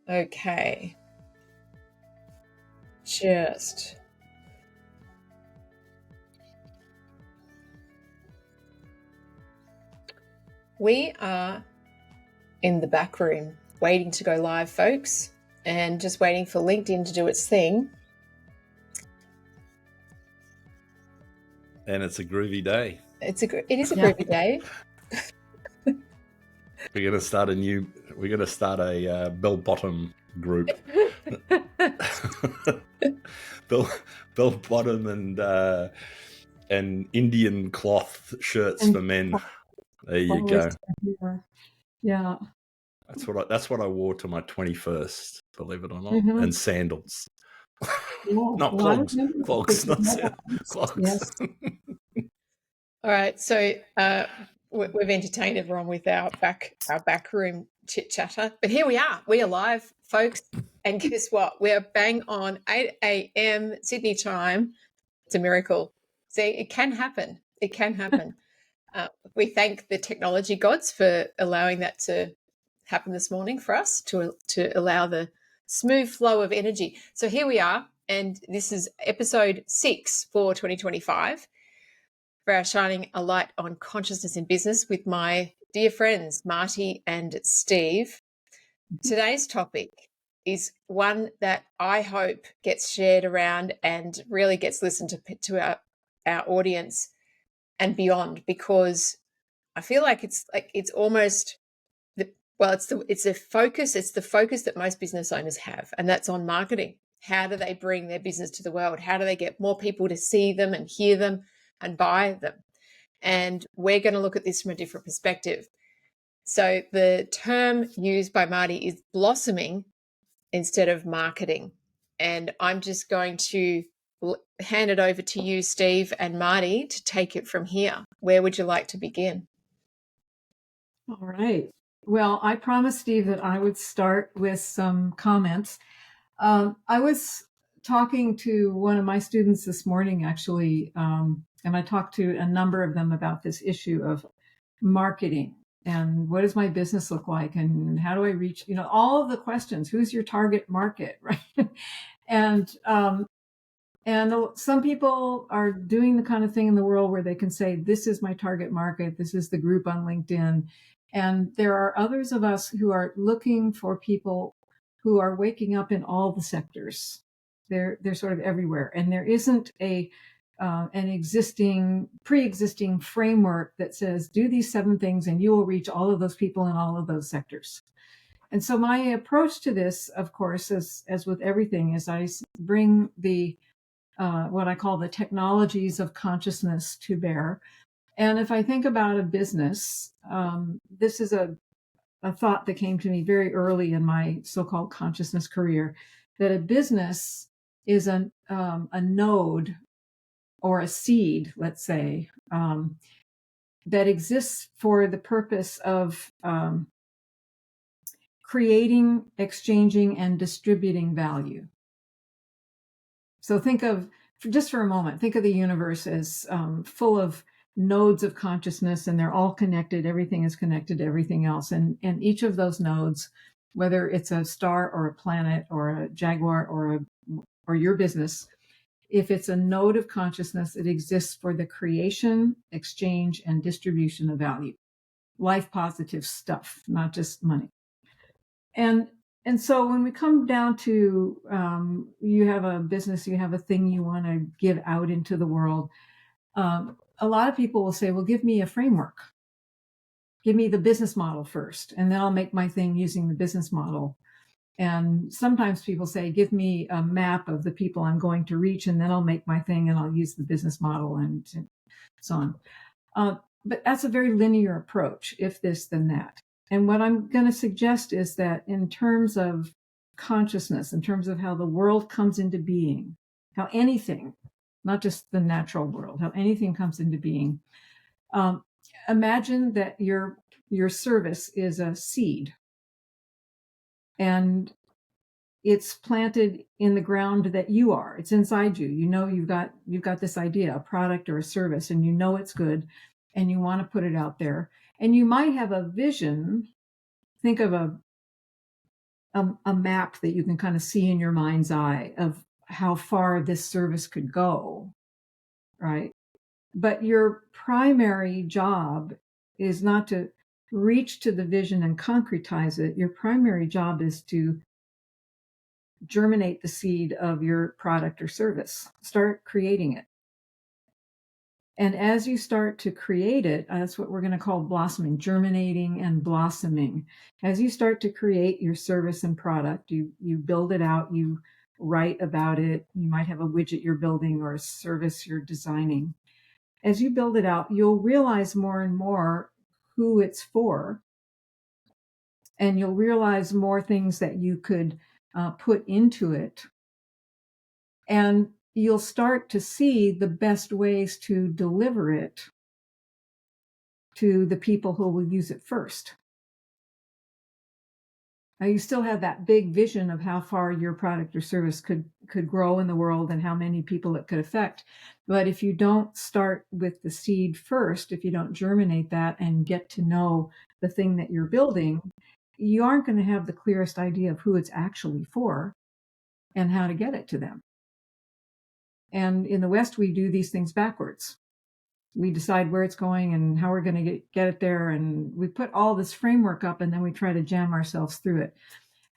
Okay. Just. We are in the back room waiting to go live, folks, and just waiting for LinkedIn to do its thing. And it's a groovy day. It is a groovy day. We're going to start a bell bottom group. bell bottom and Indian cloth shirts for men. There you go. Yeah. That's what I wore to my 21st, believe it or not. Mm-hmm. And sandals. Yeah. Not clogs. Clogs, not sandals. Clogs. Yes. All right. So we've entertained everyone with our back room chit chatter, but here we are. We are live, folks. And guess what? We're bang on 8 a.m. Sydney time. It's a miracle. See, it can happen. It can happen. We thank the technology gods for allowing that to happen this morning for us, to allow the smooth flow of energy. So here we are, and this is episode 6 for 2025 for our Shining a Light on Consciousness in Business with my dear friends, Marti and Steve. Today's topic is one that I hope gets shared around and really gets listened to our audience and beyond, because I feel like it's almost it's the focus that most business owners have, and that's on marketing. How do they bring their business to the world? How do they get more people to see them and hear them and buy them? And we're going to look at this from a different perspective. So the term used by Marti is blossoming instead of marketing. And I'm just going to hand it over to you, Steve and Marti, to take it from here. Where would you like to begin? All right. Well, I promised Steve that I would start with some comments. I was talking to one of my students this morning, actually, and I talked to a number of them about this issue of marketing and what does my business look like and how do I reach, all of the questions. Who's your target market, right? And some people are doing the kind of thing in the world where they can say, this is my target market. This is the group on LinkedIn. And there are others of us who are looking for people who are waking up in all the sectors. They're sort of everywhere. And there isn't an pre-existing framework that says, do these 7 things and you will reach all of those people in all of those sectors. And so my approach to this, of course, as with everything, is I bring the what I call the technologies of consciousness to bear. And if I think about a business, this is a thought that came to me very early in my so-called consciousness career, that a business is a node or a seed, let's say, that exists for the purpose of creating, exchanging, and distributing value. So just for a moment, think of the universe as full of nodes of consciousness, and they're all connected. Everything is connected to everything else. And each of those nodes, whether it's a star or a planet or a jaguar or your business, if it's a node of consciousness, it exists for the creation, exchange, and distribution of value. Life positive stuff, not just money. And so when we come down to you have a business, you have a thing you want to give out into the world, a lot of people will say, well, give me a framework. Give me the business model first, and then I'll make my thing using the business model. And sometimes people say, give me a map of the people I'm going to reach, and then I'll make my thing and I'll use the business model and so on. But that's a very linear approach, if this, then that. And what I'm going to suggest is that in terms of consciousness, in terms of how the world comes into being, how anything, not just the natural world, how anything comes into being, imagine that your service is a seed. And it's planted in the ground that you are. It's inside you. You've got this idea, a product or a service, and you know it's good, and you want to put it out there. And you might have a vision. Think of a map that you can kind of see in your mind's eye of how far this service could go, right? But your primary job is not to reach to the vision and concretize it. Your primary job is to germinate the seed of your product or service. Start creating it. And as you start to create it, that's what we're going to call blossoming, germinating and blossoming. As you start to create your service and product, you build it out, you write about it. You might have a widget you're building or a service you're designing. As you build it out, you'll realize more and more who it's for. And you'll realize more things that you could put into it. And you'll start to see the best ways to deliver it to the people who will use it first. Now, you still have that big vision of how far your product or service could grow in the world and how many people it could affect. But if you don't start with the seed first, if you don't germinate that and get to know the thing that you're building, you aren't going to have the clearest idea of who it's actually for and how to get it to them. And in the West, we do these things backwards. We decide where it's going and how we're going to get it there. And we put all this framework up and then we try to jam ourselves through it.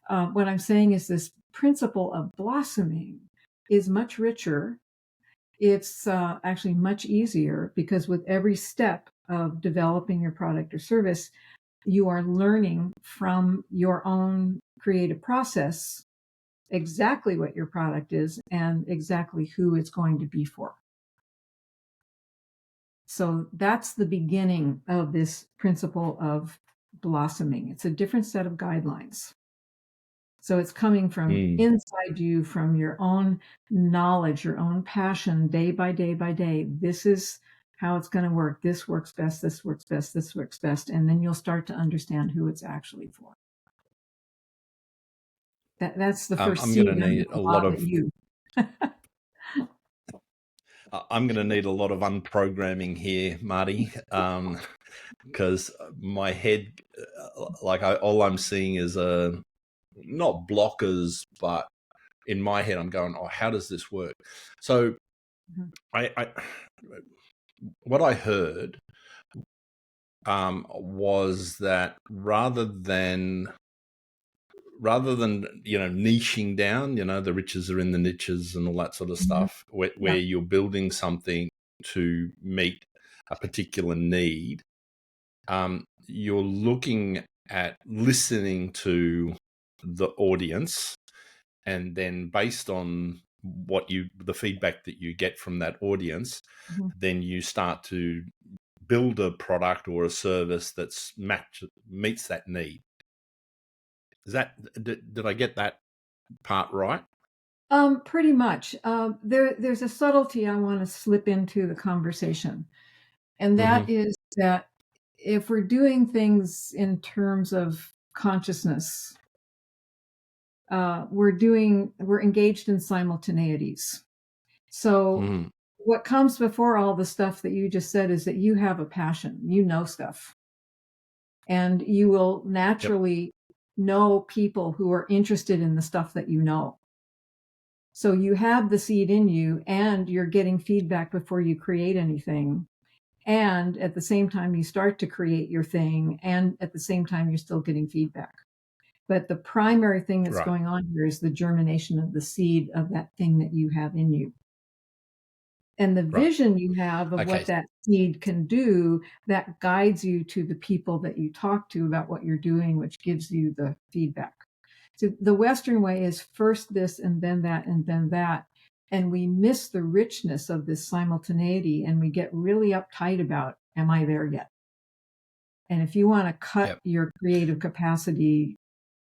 What I'm saying is this principle of blossoming is much richer. It's actually much easier because with every step of developing your product or service, you are learning from your own creative process exactly what your product is and exactly who it's going to be for. So that's the beginning of this principle of blossoming. It's a different set of guidelines. So it's coming from inside you, from your own knowledge, your own passion, day by day by day. This is how it's going to work. This works best, this works best, this works best. And then you'll start to understand who it's actually for. That's the first seed. I'm going to need a lot of you. I'm going to need a lot of unprogramming here, Marti, because my head, all I'm seeing is not blockers, but in my head I'm going, oh, how does this work? So what I heard was that rather than niching down, the riches are in the niches and all that sort of stuff, where you're building something to meet a particular need, you're looking at listening to the audience, and then based on the feedback that you get from that audience, then you start to build a product or a service that's meets that need. Did I get that part right? Pretty much. There's a subtlety I want to slip into the conversation. And that is that if we're doing things in terms of consciousness, we're engaged in simultaneities. So what comes before all the stuff that you just said is that you have a passion, you know stuff. And you will naturally know people who are interested in the stuff that you know. So you have the seed in you and you're getting feedback before you create anything. And at the same time, you start to create your thing. And at the same time, you're still getting feedback. But the primary thing that's going on here is the germination of the seed of that thing that you have in you. And the vision you have of what that seed can do, that guides you to the people that you talk to about what you're doing, which gives you the feedback. So the Western way is first this and then that and then that. And we miss the richness of this simultaneity and we get really uptight about, am I there yet? And if you want to cut your creative capacity,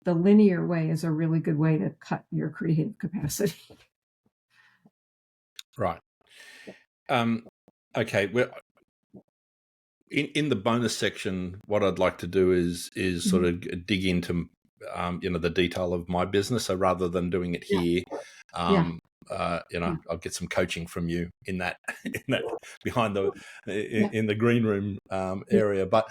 the linear way is a really good way to cut your creative capacity. Right. Okay. Well, in the bonus section, what I'd like to do is sort of dig into, the detail of my business. So rather than doing it here, I'll get some coaching from you in that behind the in the green room area. But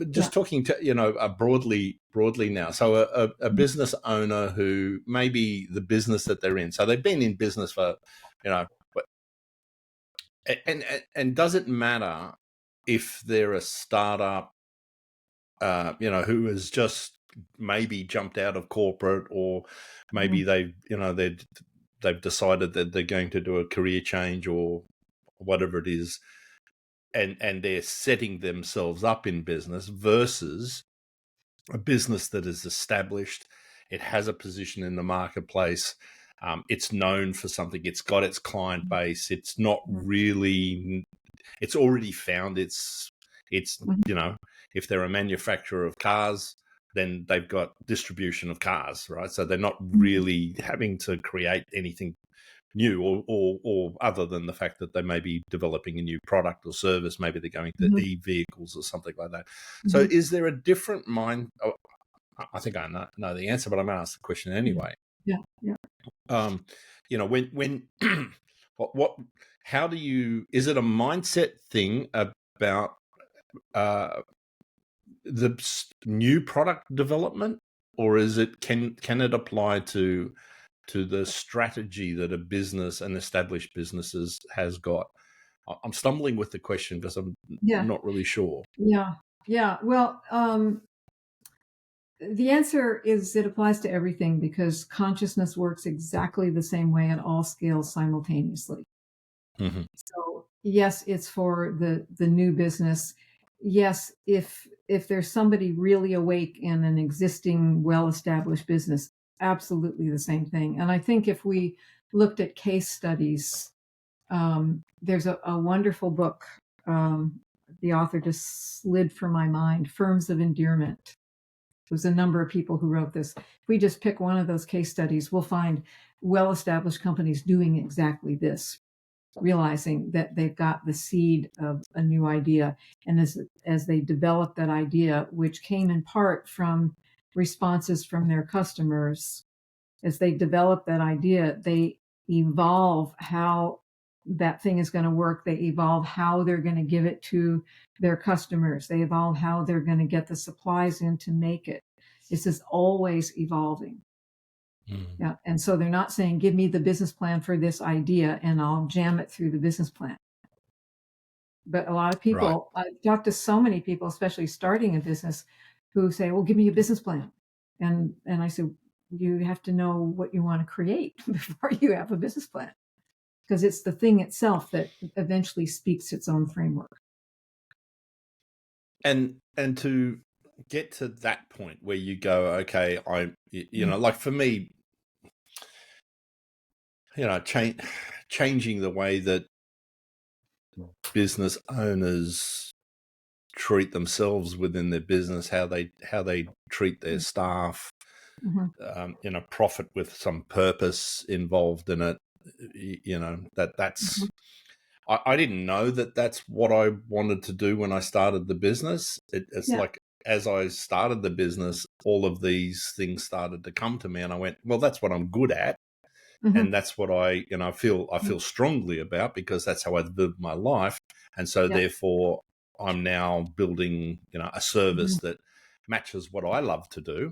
just talking to broadly now. So a business owner who maybe the business that they're in, so they've been in business for and does it matter if they're a startup, who has just maybe jumped out of corporate, or maybe they've decided that they're going to do a career change or whatever it is, and they're setting themselves up in business versus a business that is established, it has a position in the marketplace, it's known for something, it's got its client base, it's not really, it's already found it's if they're a manufacturer of cars, then they've got distribution of cars, right? So they're not really having to create anything new, or other than the fact that they may be developing a new product or service. Maybe they're going to e-vehicles or something like that. So is there a different mind? Oh, I think I know the answer, but I'm going to ask the question anyway. Yeah. When how do you, is it a mindset thing about the new product development, or is it can it apply to the strategy that an established businesses has got? I'm stumbling with the question because I'm not really sure. Yeah. Well, the answer is it applies to everything, because consciousness works exactly the same way at all scales simultaneously. So yes, it's for the new business. Yes, if there's somebody really awake in an existing well-established business, absolutely the same thing. And I think if we looked at case studies, there's a wonderful book. The author just slid from my mind, Firms of Endearment. There's a number of people who wrote this. If we just pick one of those case studies, we'll find well-established companies doing exactly this, realizing that they've got the seed of a new idea. And as they develop that idea, which came in part from responses from their customers, as they develop that idea, they evolve how that thing is going to work. They evolve how they're going to give it to their customers. They evolve how they're going to get the supplies in to make it. This is always evolving. Yeah. And so they're not saying, give me the business plan for this idea and I'll jam it through the business plan. But a lot of people, I've talked to so many people, especially starting a business, who say, well, give me a business plan. And I said, you have to know what you want to create before you have a business plan, because it's the thing itself that eventually speaks its own framework. And to get to that point where you go, okay, like for me, changing the way that business owners treat themselves within their business, how they treat their staff, profit with some purpose involved in it. That's I didn't know that that's what I wanted to do when I started the business. It's like, as I started the business, all of these things started to come to me, and I went, well, that's what I'm good at. And that's what I feel strongly about, because that's how I've lived my life. And so therefore I'm now building, a service that matches what I love to do.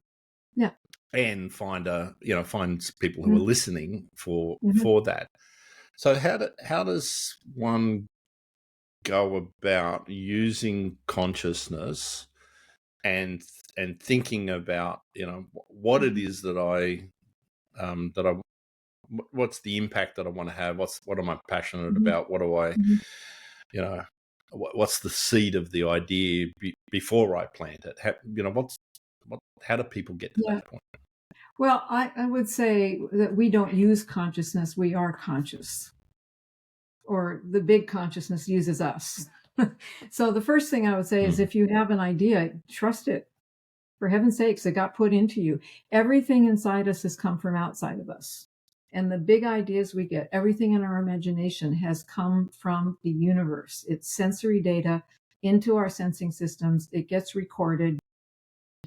Yeah. And find people who are listening for that. So how does one go about using consciousness and thinking about, what it is that what's the impact that I want to have? What am I passionate about? What do I, what's the seed of the idea before I plant it? How do people get to that point? Well, I would say that we don't use consciousness. We are conscious, or the big consciousness uses us. So the first thing I would say is, if you have an idea, trust it. For heaven's sakes, it got put into you. Everything inside us has come from outside of us. And the big ideas we get, everything in our imagination has come from the universe. It's sensory data into our sensing systems. It gets recorded.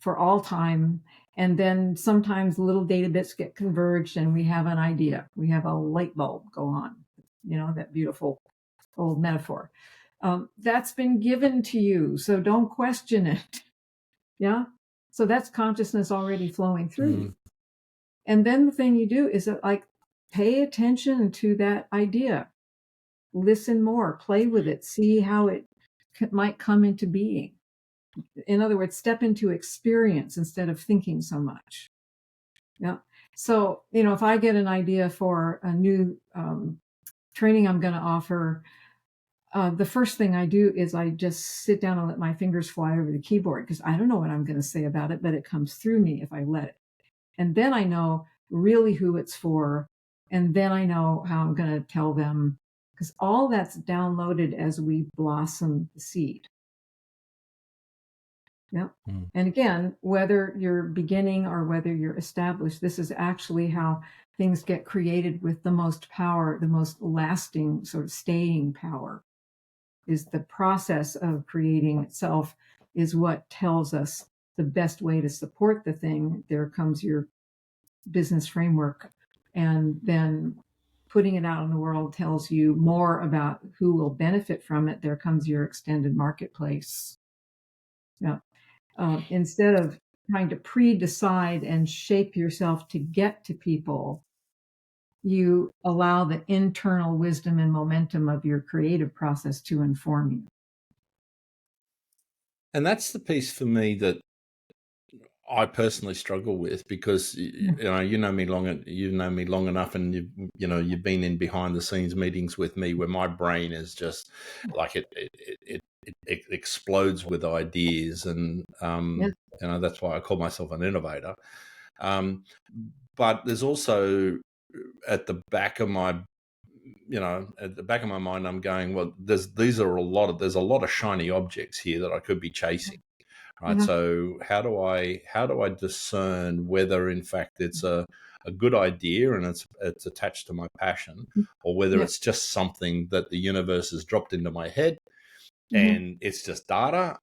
for all time. And then sometimes little data bits get converged and we have an idea. We have a light bulb go on, that beautiful old metaphor. That's been given to you, so don't question it. Yeah. So that's consciousness already flowing through you. And then the thing you do is pay attention to that idea, listen more, play with it, see how it might come into being. In other words, step into experience instead of thinking so much. Yeah. So, if I get an idea for a new training I'm going to offer, the first thing I do is I just sit down and let my fingers fly over the keyboard, because I don't know what I'm going to say about it, but it comes through me if I let it. And then I know really who it's for. And then I know how I'm going to tell them, because all that's downloaded as we blossom the seed. Yeah. And again, whether you're beginning or whether you're established, this is actually how things get created with the most power, the most lasting sort of staying power. Is the process of creating itself is what tells us the best way to support the thing. There comes your business framework, and then putting it out in the world tells you more about who will benefit from it. There comes your extended marketplace. Yeah. Instead of trying to pre-decide and shape yourself to get to people, you allow the internal wisdom and momentum of your creative process to inform you. And that's the piece for me that I personally struggle with, because you know me long enough, and you've been in behind the scenes meetings with me where my brain is just like it explodes with ideas, and that's why I call myself an innovator. But there's also at the back of my mind, I'm going, well, there's a lot of shiny objects here that I could be chasing. Right. So how do I discern whether in fact it's a good idea and it's attached to my passion, or whether it's just something that the universe has dropped into my head and it's just data.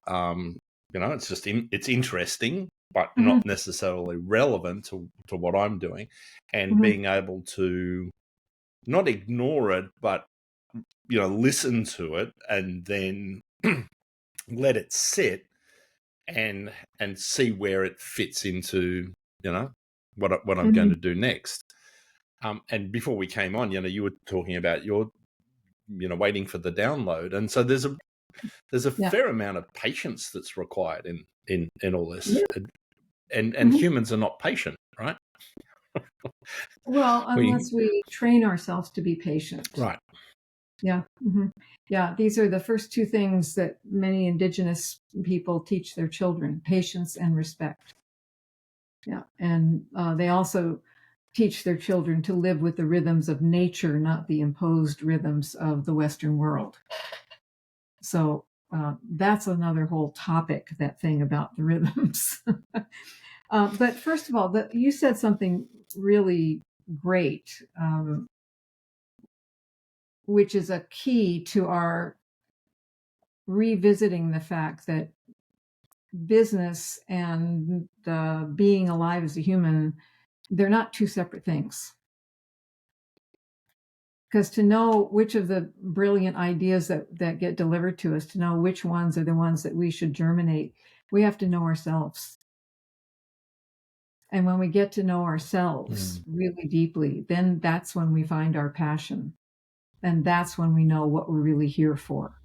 It's interesting, but not necessarily relevant to what I'm doing, and being able to not ignore it, but listen to it and then let it sit and see where it fits into what I'm going to do next. And before we came on, you were talking about your waiting for the download, and so there's a fair amount of patience that's required in all this, and humans are not patient, right? Well, unless we train ourselves to be patient, right? Yeah. Yeah, these are the first two things that many indigenous people teach their children: patience and respect. Yeah, and they also teach their children to live with the rhythms of nature, not the imposed rhythms of the Western world. So that's another whole topic, that thing about the rhythms. But first of all, you said something really great, which is a key to our revisiting the fact that business and being alive as a human, they're not two separate things. Because to know which of the brilliant ideas that get delivered to us, to know which ones are the ones that we should germinate, we have to know ourselves. And when we get to know ourselves really deeply, then that's when we find our passion. And that's when we know what we're really here for.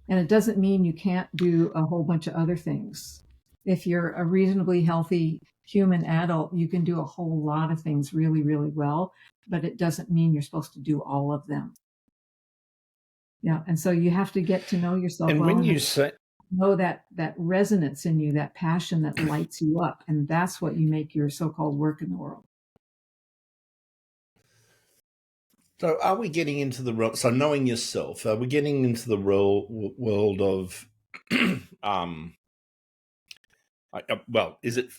And it doesn't mean you can't do a whole bunch of other things. If you're a reasonably healthy human adult, you can do a whole lot of things really, really well, but it doesn't mean you're supposed to do all of them. Yeah. And so you have to get to know yourself. And well, when you say, know that resonance in you, that passion that lights you up, and that's what you make your so-called work in the world. So are we getting into the realm? So knowing yourself, are we getting into the world of, well, is it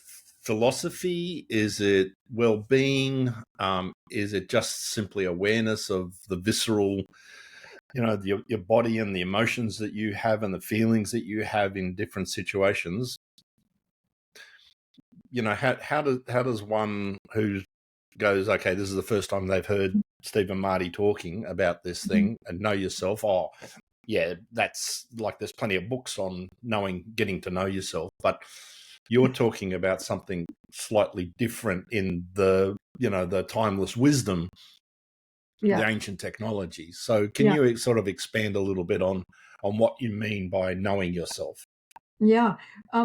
philosophy? Is it well-being? Is it just simply awareness of the visceral, your body and the emotions that you have and the feelings that you have in different situations? you know, how does one who goes, okay, this is the first time they've heard Steve and Marti talking about this thing, and know yourself? Oh, yeah, that's like, there's plenty of books on getting to know yourself, but you're talking about something slightly different in the, you know, the timeless wisdom, the ancient technology. So can you sort of expand a little bit on what you mean by knowing yourself? Yeah,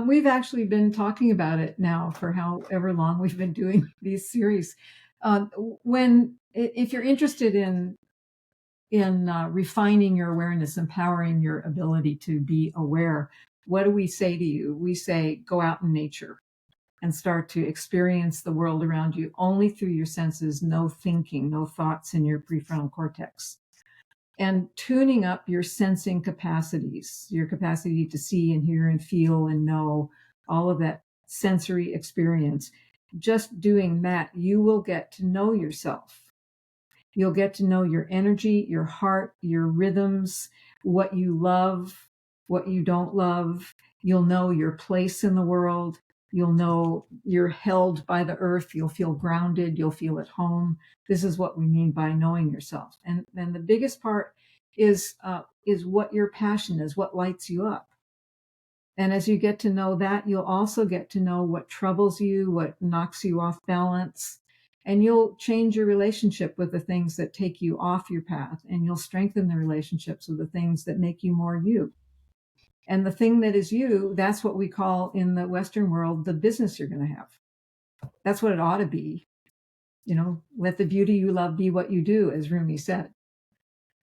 we've actually been talking about it now for however long we've been doing these series. If you're interested in refining your awareness, empowering your ability to be aware, what do we say to you? We say, go out in nature and start to experience the world around you only through your senses, no thinking, no thoughts in your prefrontal cortex. And tuning up your sensing capacities, your capacity to see and hear and feel and know, all of that sensory experience. Just doing that, you will get to know yourself. You'll get to know your energy, your heart, your rhythms, what you love, what you don't love. You'll know your place in the world. You'll know you're held by the earth. You'll feel grounded. You'll feel at home. This is what we mean by knowing yourself. And the biggest part is what your passion is, what lights you up. And as you get to know that, you'll also get to know what troubles you, what knocks you off balance. And you'll change your relationship with the things that take you off your path. And you'll strengthen the relationships with the things that make you more you. And the thing that is you, that's what we call in the Western world the business you're going to have. That's what it ought to be. You know, let the beauty you love be what you do, as Rumi said.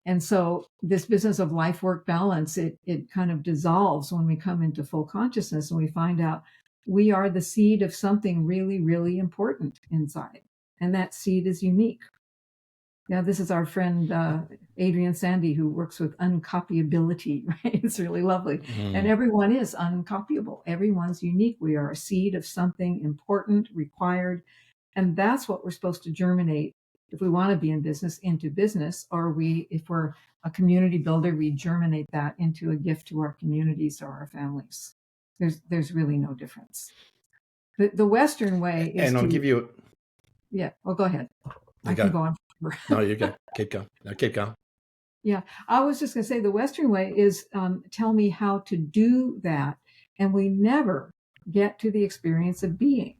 And so this business of life-work balance, it kind of dissolves when we come into full consciousness and we find out we are the seed of something really, really important inside. And that seed is unique. Yeah, this is our friend Adrian Sandy, who works with uncopyability, right? It's really lovely. And everyone is uncopyable. Everyone's unique. We are a seed of something important, required. And that's what we're supposed to germinate if we want to be in business, into business, or if we're a community builder, we germinate that into a gift to our communities or our families. There's really no difference. The Western way is I'll give you... Yeah, well, go ahead. I can go on. No, you go. Keep going. No, keep going. Yeah, I was just going to say the Western way is tell me how to do that. And we never get to the experience of being.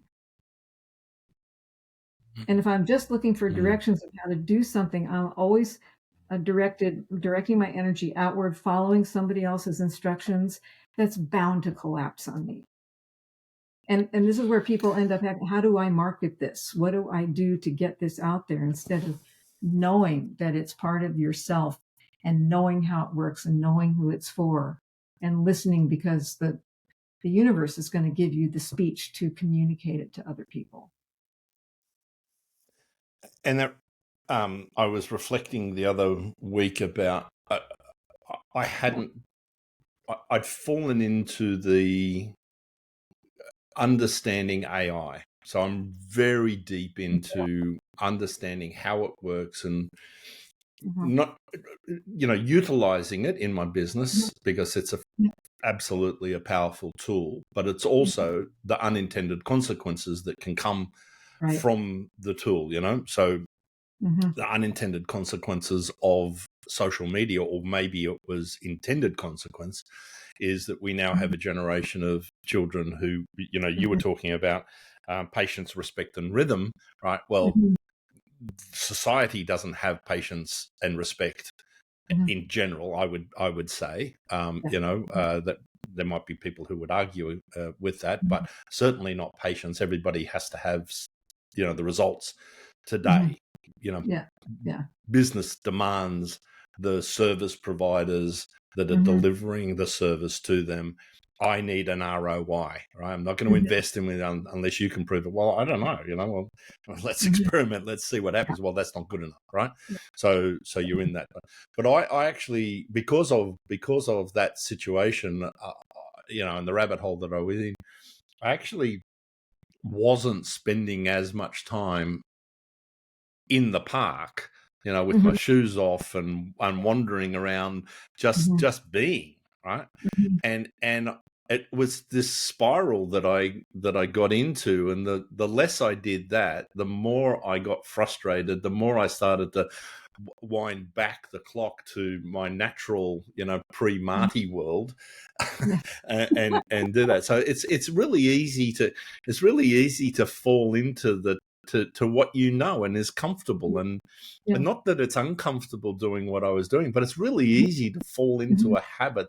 And if I'm just looking for directions of how to do something, I'm always directing my energy outward, following somebody else's instructions. That's bound to collapse on me. And this is where people end up having, how do I market this? What do I do to get this out there, instead of knowing that it's part of yourself and knowing how it works and knowing who it's for and listening, because the universe is going to give you the speech to communicate it to other people. And that I was reflecting the other week about I'd fallen into the understanding AI. So I'm very deep into understanding how it works and not, utilizing it in my business, because it's absolutely a powerful tool, but it's also the unintended consequences that can come from the tool, So the unintended consequences of social media, or maybe it was intended consequence, is that we now have a generation of children who, you were talking about patience, respect, and rhythm, right? Well, society doesn't have patience and respect in general. I would say, that there might be people who would argue with that, but certainly not patience. Everybody has to have, the results today. Business demands the service providers that are delivering the service to them. I need an ROI, right? I'm not going to invest in it unless you can prove it. Well, I don't know, well, let's experiment. Let's see what happens. Well, that's not good enough, right? So you're in that. But I actually, because of that situation, and the rabbit hole that I was in, I actually wasn't spending as much time in the park, with my shoes off and wandering around, just being, right? And it was this spiral that I got into, and the less I did that, the more I got frustrated, the more I started to wind back the clock to my natural, pre-Marti world, and do that. So it's really easy to fall into to what and is comfortable, and not that it's uncomfortable doing what I was doing, but it's really easy to fall into a habit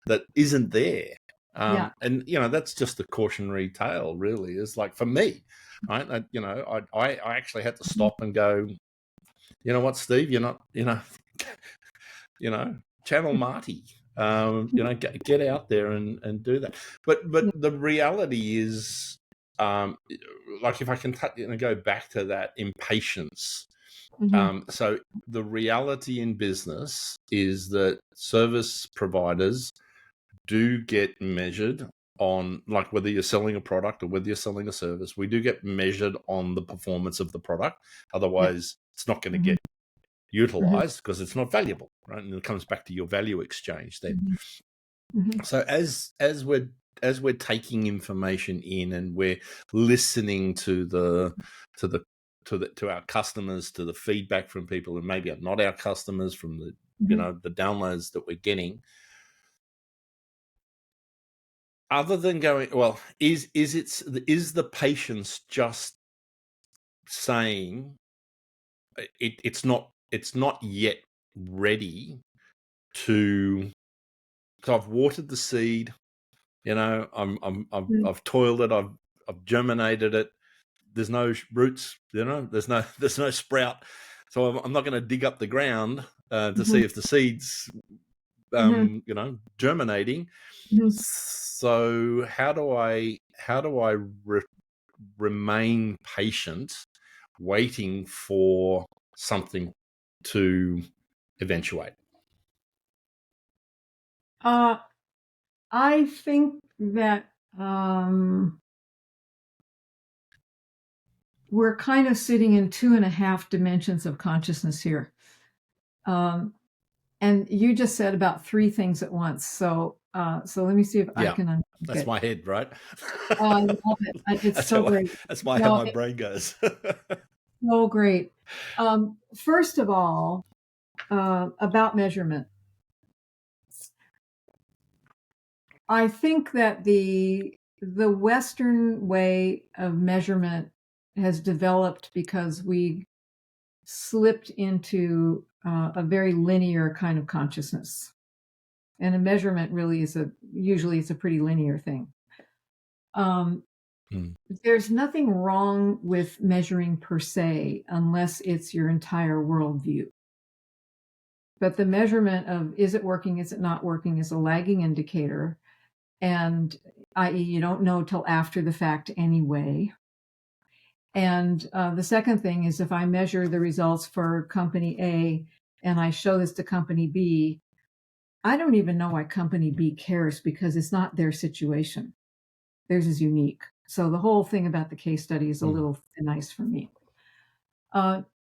that isn't there. And that's just a cautionary tale, really. Is like, for me, right? I actually had to stop and go, you know what, Steve, you're not, channel Marti, get out there and do that. But the reality is, like, if I can go back to that impatience. So the reality in business is that service providers do get measured on, like, whether you're selling a product or whether you're selling a service, we do get measured on the performance of the product. Otherwise, it's not going to get utilized because it's not valuable, right? And it comes back to your value exchange then. So as we're taking information in, and we're listening to our customers, to the feedback from people who maybe are not our customers, from the the downloads that we're getting, other than going, well, is the patience just saying it's not yet ready to? So I've watered the seed, I've toiled it, I've germinated it. There's no roots, there's no sprout. So I'm not going to dig up the ground to see if the seed's germinating. So how do I remain patient, waiting for something to eventuate? I think that we're kind of sitting in 2.5 dimensions of consciousness here. And you just said about 3 things at once. So let me see if I can. That's my head, right? I love it. It's so great. That's how my brain goes. So great. First of all, about measurement. I think that the Western way of measurement has developed because we slipped into a very linear kind of consciousness, and a measurement really usually it's a pretty linear thing. There's nothing wrong with measuring per se, unless it's your entire worldview. But the measurement of, is it working, is it not working, is a lagging indicator. And i.e., you don't know till after the fact anyway. And the second thing is, if I measure the results for company A and I show this to company B, I don't even know why company B cares, because it's not their situation. Theirs is unique. So the whole thing about the case study is a little nice for me.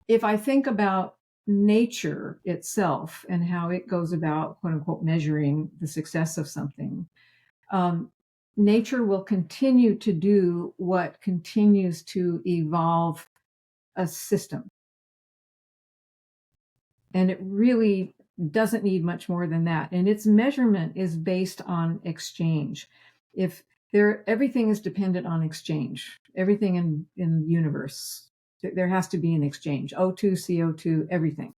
If I think about nature itself and how it goes about, quote unquote, measuring the success of something, nature will continue to do what continues to evolve a system. And it really doesn't need much more than that. And its measurement is based on exchange. Everything is dependent on exchange. Everything in the universe, there has to be an exchange. O2, CO2, everything.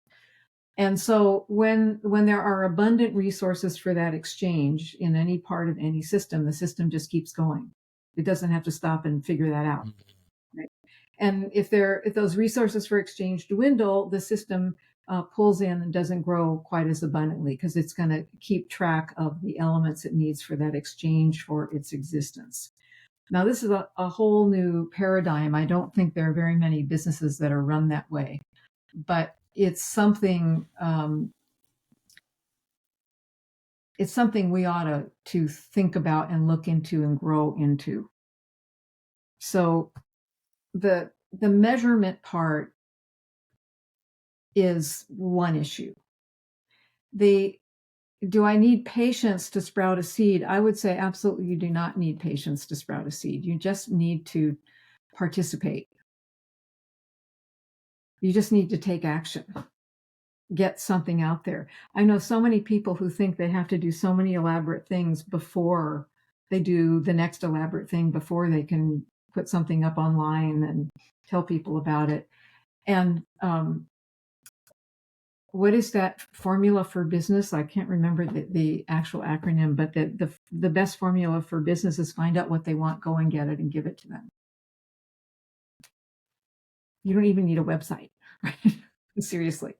And so when there are abundant resources for that exchange in any part of any system, the system just keeps going. It doesn't have to stop and figure that out. Right? And if those resources for exchange dwindle, the system pulls in and doesn't grow quite as abundantly, because it's going to keep track of the elements it needs for that exchange for its existence. Now, this is a whole new paradigm. I don't think there are very many businesses that are run that way, but it's something we ought to think about and look into and grow into. So the measurement part is one issue. The do I need patience to sprout a seed? I would say absolutely you do not need patience to sprout a seed. You just need to participate. You just need to take action, get something out there. I know so many people who think they have to do so many elaborate things before they do the next elaborate thing, before they can put something up online and tell people about it. And what is that formula for business? I can't remember the actual acronym, but the best formula for business is find out what they want, go and get it, and give it to them. You don't even need a website, right? Seriously.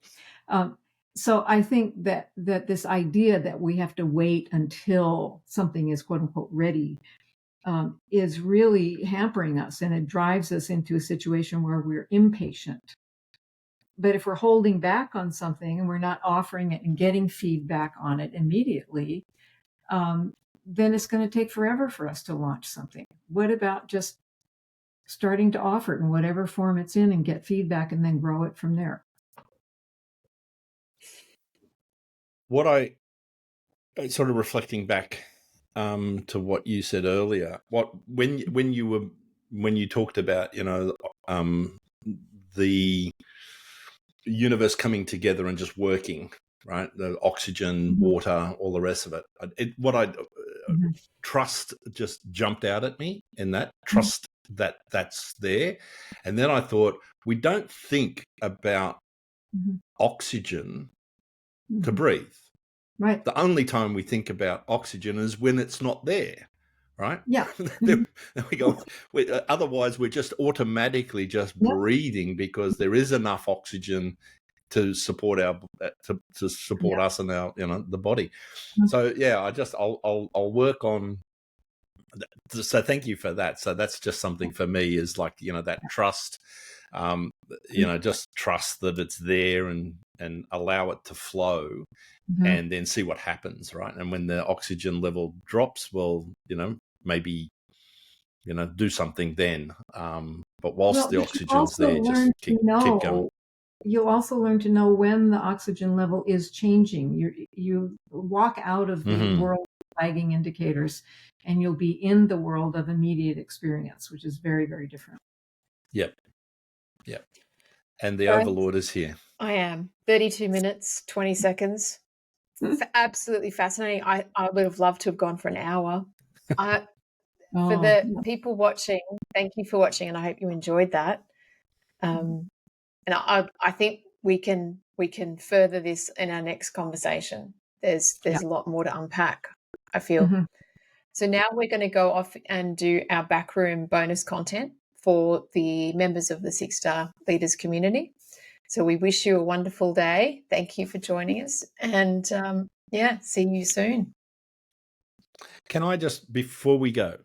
So I think that this idea that we have to wait until something is quote unquote ready is really hampering us, and it drives us into a situation where we're impatient. But if we're holding back on something and we're not offering it and getting feedback on it immediately, then it's going to take forever for us to launch something. What about just starting to offer it in whatever form it's in and get feedback and then grow it from there? What I sort of reflecting back to what you said earlier, when you talked about, the universe coming together and just working, right? The oxygen, water, all the rest of it. Trust just jumped out at me, in that trust that's there. And then I thought, we don't think about oxygen to breathe. Right. The only time we think about oxygen is when it's not there, right? Yeah. Then we go. Otherwise, we're just automatically just breathing because there is enough oxygen to support to support us and our the body. So yeah, I'll work on. So thank you for that. So that's just something for me, is like that trust. Just trust that it's there and allow it to flow. And then see what happens, right? And when the oxygen level drops, well, maybe, do something then. But whilst the oxygen's there, just keep going. You'll also learn to know when the oxygen level is changing. You walk out of the world of lagging indicators, and you'll be in the world of immediate experience, which is very, very different. Yep. And the Overlord is here. I am. 32 minutes, 20 seconds. Absolutely fascinating. I would have loved to have gone for an hour. For the people watching, thank you for watching, and I hope you enjoyed that. And I think we can further this in our next conversation. There's a lot more to unpack, I feel. So now we're going to go off and do our backroom bonus content for the members of the 6-Star Leaders community. So we wish you a wonderful day. Thank you for joining us. And see you soon. Can I just, before we go,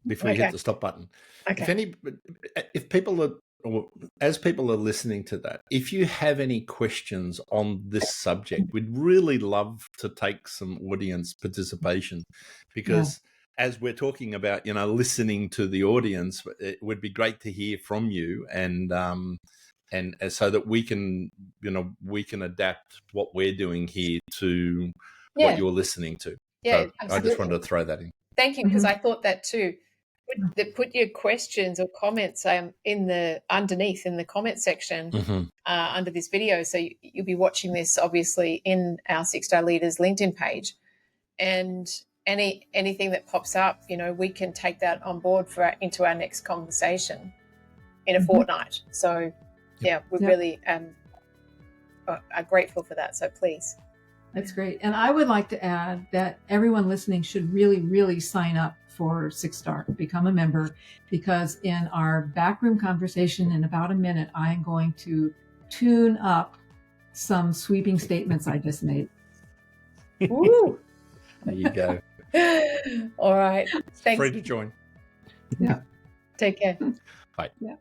before you hit the stop button, if people are, or as people are listening to that, if you have any questions on this subject, we'd really love to take some audience participation, because as we're talking about, listening to the audience, it would be great to hear from you, and so that we can adapt what we're doing here to what you're listening to. Yeah, so I just wanted to throw that in. Thank you, because I thought that too. Put your questions or comments underneath in the comment section under this video. So you'll be watching this obviously in our 6-Star Leaders LinkedIn page, and anything that pops up, we can take that on board into our next conversation in a fortnight. So we really are grateful for that. So please. That's great. And I would like to add that everyone listening should really, really sign up for 6-Star, become a member, because in our backroom conversation in about a minute, I am going to tune up some sweeping statements I just made. Woo! There you go. All right. Thanks. Free to join. Yeah. Take care. Bye. Yeah.